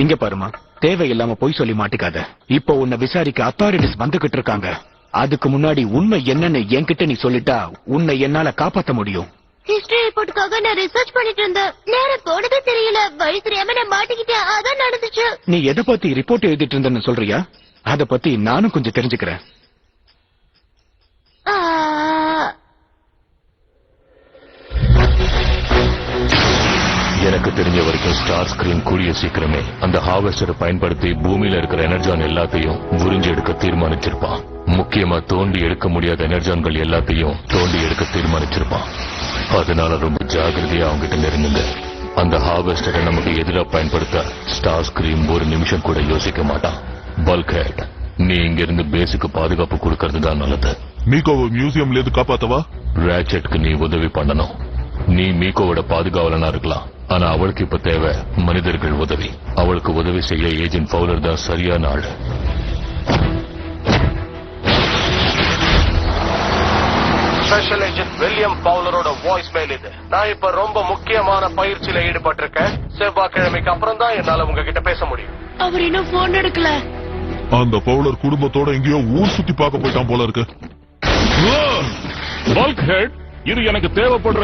இங்க பாருமா, தேவையில்லாம பொய் சொல்லி மாட்டிக்காத. இப்போ உன்னை விசாரிக்க அத்தாரிட்டிஸ் வந்துகிட்டு இருக்காங்க. அதுக்கு முன்னாடி உண்மை என்னன்னு என்கிட்ட நீ சொல்லிட்டா உன்னை என்னால காப்பாத்த முடியும். ஹிஸ்டரி ரிப்போர்ட்டுக்காக நான் ரிசர்ச் பண்ணிட்டு இருந்தேன். நேரம் போனதே தெரியல. வழி தெரியாம நான் மாட்டிக்கிட்டேன். அதான் நடந்துச்சு. நீ எதை பத்தி ரிப்போர்ட் எழுதிட்டு இருந்தன்னு சொல்றியா? அத பத்தி நானும் கொஞ்சம் தெரிஞ்சுக்கிறேன். எனக்கு தெரிஞ்ச வரைக்கும் ஸ்டார் ஸ்கிரீன் கூடிய சீக்கிரமே அந்த ஹார்வெஸ்டரை பயன்படுத்தி பூமியில இருக்கிற எனர்ஜான் எல்லாத்தையும் உறிஞ்சி எடுக்க தீர்மானிச்சிருப்பான். முக்கியமா தோண்டி எடுக்க முடியாத எனர்ஜான்கள் எல்லாத்தையும் தோண்டி எடுக்க தீர்மானிச்சிருப்பான். அதனால ரொம்ப ஜாகிரதையா அவங்கிட்ட நெருங்குங்க. அந்த ஹார்வெஸ்டரை நமக்கு எதிராக பயன்படுத்த ஸ்டார் ஸ்கிரீன் ஒரு நிமிஷம் கூட யோசிக்க மாட்டான். பல்க்ஹெட், நீ இங்கிருந்து பேஸுக்கு பாதுகாப்பு கொடுக்கறது தான் நல்லது. மீகோவை மியூசியம்ல இருந்து காப்பாத்தவா? ராச்செட்க்கு நீ உதவி பண்ணணும். நீ மீகோவோட பாதுகாவலனா இருக்கலாம், ஆனா அவளுக்கு இப்ப தேவை மனிதர்கள் உதவி. அவளுக்கு உதவி செய்ய ஏஜென்ட் ஃபவுலர் தான் சரியான ஆளு. ஸ்பெஷல் ஏஜென்ட் வில்லியம் ஃபவுலரோட வாய்ஸ் மெயில் இது. நான் இப்ப ரொம்ப முக்கியமான பயிற்சியில ஈடுபட்டிருக்கேன். செவ்வாய்க்கிழமைக்கு அப்புறம் தான் என்னால உங்ககிட்ட பேச முடியும். அவர் இன்னும் போன் எடுக்கல. அந்த பவுலர் குடும்பத்தோட எங்கேயோ ஊர் சுத்தி பார்க்க போயிட்டான் போல இருக்கு. பல்க்ஹெட், இது எனக்கு தேவைப்படுற